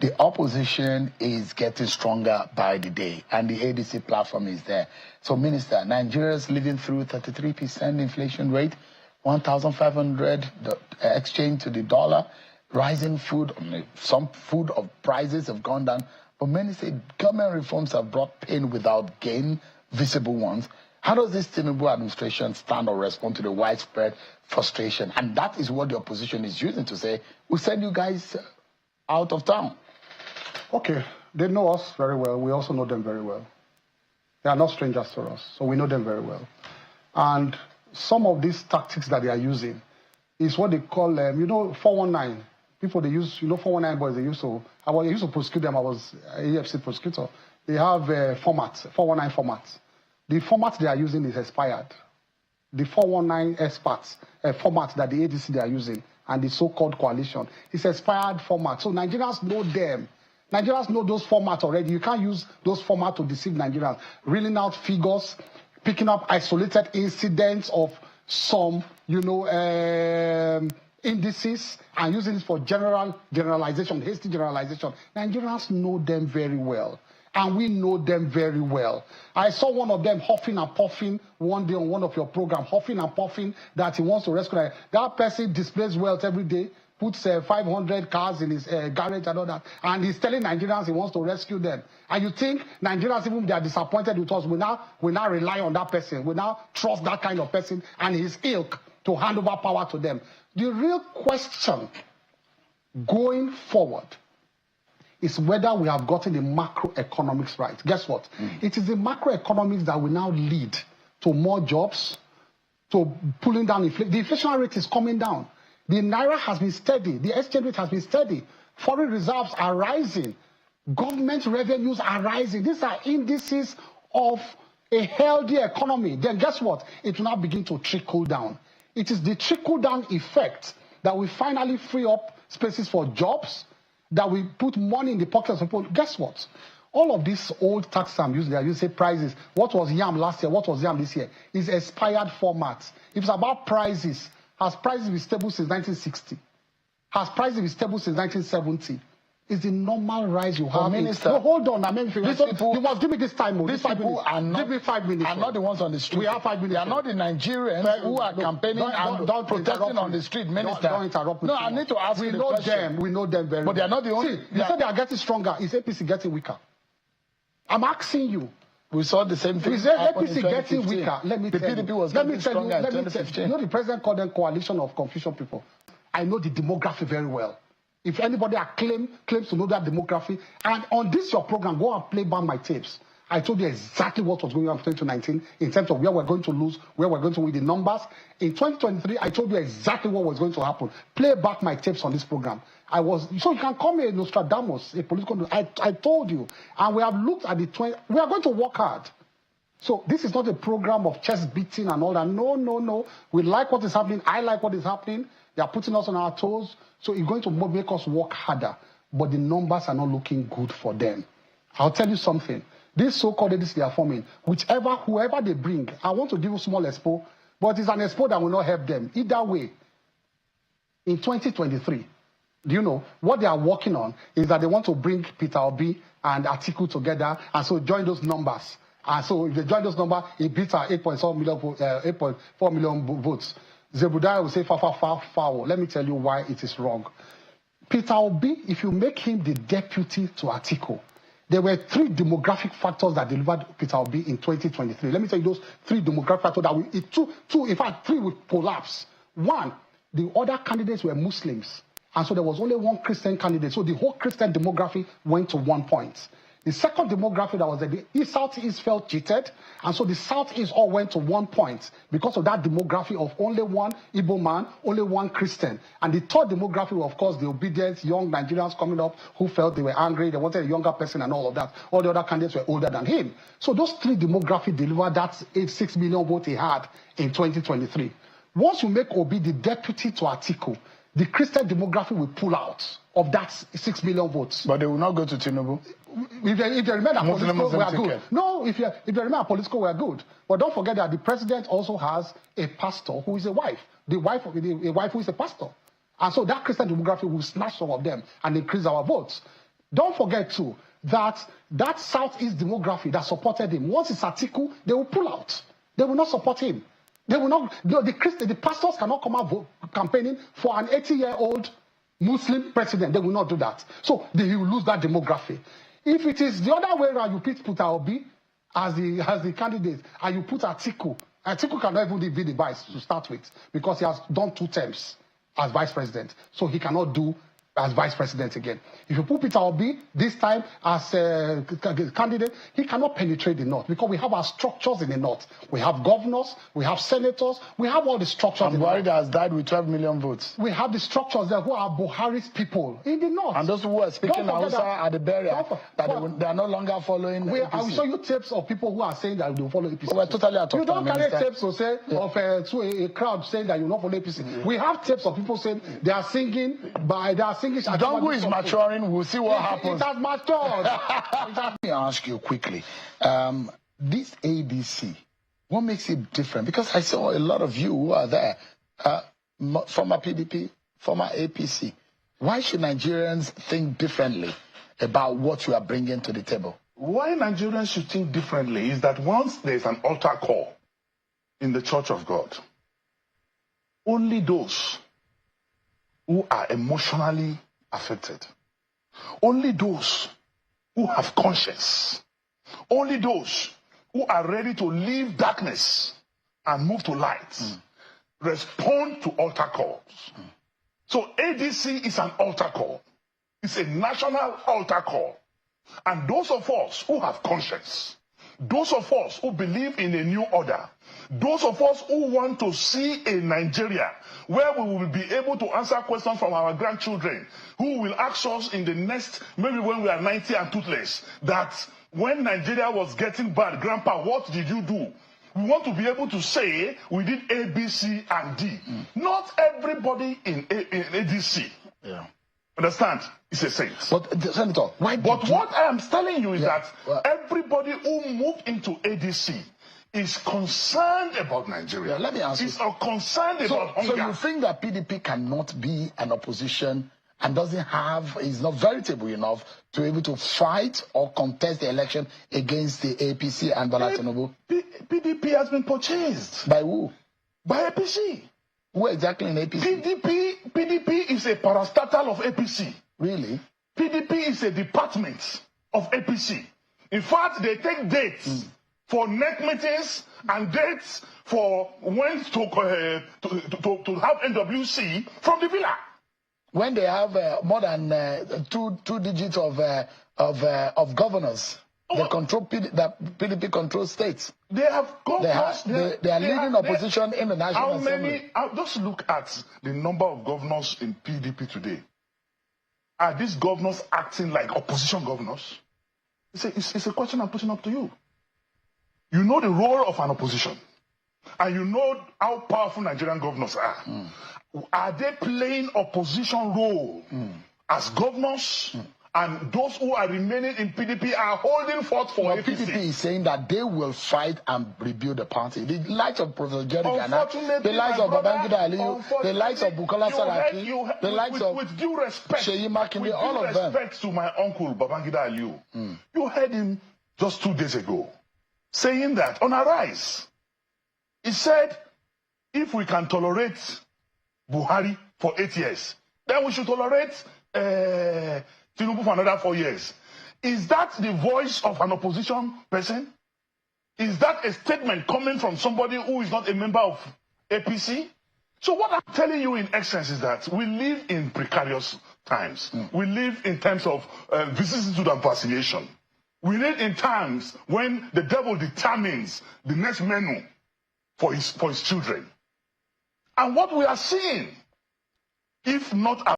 The opposition is getting stronger by the day, and the ADC platform is there. So, Minister, Nigerians living through 33% inflation rate, 1,500 exchange to the dollar, rising food, some food of prices have gone down. But many say government reforms have brought pain without gain, visible ones. How does this Tinubu administration stand or respond to the widespread frustration? And that is what the opposition is using to say, we'll send you guys out of town. Okay, they know us very well. We also know them very well. They are not strangers to us, so we know them very well. And some of these tactics that they are using is what they call, 419. People they use, 419 boys, they used to prosecute them. I was an EFC prosecutor. They have formats, 419 formats. The format they are using is expired. The 419 experts format that the ADC they are using and the so-called coalition is expired format. So Nigerians know them. Nigerians know those formats already. You can't use those formats to deceive Nigerians. Reeling out figures, picking up isolated incidents of some, indices and using it for generalization, hasty generalization. Nigerians know them very well. And we know them very well. I saw one of them huffing and puffing one day on one of your programs, huffing and puffing that he wants to rescue. That person displays wealth every day, puts 500 cars in his garage and all that, and he's telling Nigerians he wants to rescue them. And you think Nigerians, even if they are disappointed with us, we now rely on that person. We now trust that kind of person and his ilk to hand over power to them. The real question going forward is whether we have gotten the macroeconomics right. Guess what? It is the macroeconomics that will now lead to more jobs, to pulling down inflation. The inflation rate is coming down. The naira has been steady. The exchange rate has been steady. Foreign reserves are rising. Government revenues are rising. These are indices of a healthy economy. Then guess what? It will now begin to trickle down. It is the trickle-down effect that will finally free up spaces for jobs, that we put money in the pockets of people. Guess what? All of these old tax I'm using, you say prices. What was yam last year? What was yam this year? Is expired formats. If it's about prices, has prices been stable since 1960? Has prices been stable since 1970? Is the normal rise you have? Minister, no, hold on. I mean, you must give me this time. These people are not, give me 5 minutes. Are not the ones on the street. We have 5 minutes. They are not the Nigerians who are campaigning and protesting on the street, Minister. Don't interrupt me. No, I need to ask you the question. We know them very well. But they are not the only. See, you said they are getting stronger. Is APC getting weaker? I'm asking you. We saw the same thing. Is APC getting weaker? Let me tell you. PDP was getting stronger in 2015. You know, the president called them coalition of confusion people. I know the demography very well. If anybody claims to know that demography, and on this your program, go and play back my tapes. I told you exactly what was going on in 2019 in terms of where we're going to lose, where we're going to win the numbers. In 2023, I told you exactly what was going to happen. Play back my tapes on this program. So you can call me a Nostradamus, a political. I told you, and we have looked at we are going to work hard. So this is not a program of chest beating and all that. No. We like what is happening. I like what is happening. They are putting us on our toes. So it's going to make us work harder. But the numbers are not looking good for them. I'll tell you something. This so-called edits they are forming, whoever they bring, I want to give you a small expo, but it's an expo that will not help them. Either way, in 2023, do you know, what they are working on is that they want to bring Peter Obi and Atiku together, and so join those numbers. And so if they join those numbers, it beats our 8.4 million votes. Zebudaya will say, foul. Let me tell you why it is wrong. Peter Obi, if you make him the deputy to Atiku, there were 3 demographic factors that delivered Peter Obi in 2023. Let me tell you those 3 demographic factors that in fact, 3 will collapse. 1, the other candidates were Muslims. And so there was only 1 Christian candidate. So the whole Christian demography went to 1 point. The second demography that was the Southeast felt cheated, and so the Southeast all went to 1 point because of that demography of only 1 Igbo man, only 1 Christian. And the third demography was, of course, the obedient young Nigerians coming up who felt they were angry, they wanted a younger person and all of that. All the other candidates were older than him. So those 3 demographies delivered that 6 million vote he had in 2023. Once you make Obi the deputy to Atiku, the Christian demography will pull out of that 6 million votes. But they will not go to Tinubu. If they remain at political, we are good. No, if they remain at political, we are good. But don't forget that the president also has a pastor who is a wife. A wife who is a pastor. And so that Christian demography will snatch some of them and increase our votes. Don't forget too that Southeast demography that supported him, once it's Atiku, they will pull out. They will not support him. They will not. The pastors cannot come out campaigning for an 80-year-old Muslim president. They will not do that. So he will lose that demography. If it is the other way around, you put Atiku-Obi as the candidate, and you put Atiku cannot even be the vice to start with, because he has done 2 terms as vice president. So he cannot do as vice president again. If you put Atiku-Obi this time as a candidate, he cannot penetrate the north, because we have our structures in the north. We have governors, we have senators, we have all the structures. And Buhari has died with 12 million votes. We have the structures there who are Buhari's people in the north. And those who are speaking Hausa at the barrier, they are no longer following APC. I will show you tapes of people who are saying that they will follow APC. We're totally out of You don't carry tapes to say of a crowd saying that you will not follow APC. We have tapes of people saying they are singing. Jungle is maturing. We'll see what happens. It has matured. Let me ask you quickly. This ADC, what makes it different? Because I saw a lot of you who are there, former PDP, former APC. Why should Nigerians think differently about what you are bringing to the table? Why Nigerians should think differently is that once there's an altar call in the Church of God, only those who are emotionally affected, only those who have conscience, only those who are ready to leave darkness and move to light, respond to altar calls. So ADC is an altar call. It's a national altar call. And those of us who have conscience, those of us who believe in a new order, those of us who want to see a Nigeria where we will be able to answer questions from our grandchildren, who will ask us in the next, maybe when we are 90 and toothless, that when Nigeria was getting bad, Grandpa, what did you do? We want to be able to say we did A, B, C, and D. Not everybody in ADC. Yeah. Understand? It's a saint. But, Senator, what I am telling you is that everybody who moved into ADC is concerned about Nigeria. Let me ask you. Is concerned about hunger. So you think that PDP cannot be an opposition and is not veritable enough to be able to fight or contest the election against the APC and Bola Tinubu? PDP has been purchased. By who? By APC. Who exactly in APC? PDP is a parastatal of APC. Really? PDP is a department of APC. In fact, they take dates for next meetings and dates for when to have NWC from the villa. When they have more than two digits of governors, they control PDP controls states. They have governors. They are leading opposition in the National Assembly. Just look at the number of governors in PDP today. Are these governors acting like opposition governors? It's a question I'm putting up to you. You know the role of an opposition, and you know how powerful Nigerian governors are. Are they playing opposition role as governors? And those who are remaining in PDP are holding forth for APC. PDP is saying that they will fight and rebuild the party. The likes of Professor Jerry Ghana, the likes of Babangida Aliyu, the likes of Bukola Saraki, the likes of with due respect, Sheyi Makinde, all of them. With due respect to my uncle Babangida Aliyu, you heard him just 2 days ago saying that on Arise, he said, if we can tolerate Buhari for 8 years, then we should tolerate Tinubu for another 4 years. Is that the voice of an opposition person? Is that a statement coming from somebody who is not a member of APC? So what I'm telling you in essence is that we live in precarious times. We live in times of vicissitude and vacillation. We live in times when the devil determines the next menu for his children. And what we are seeing, if not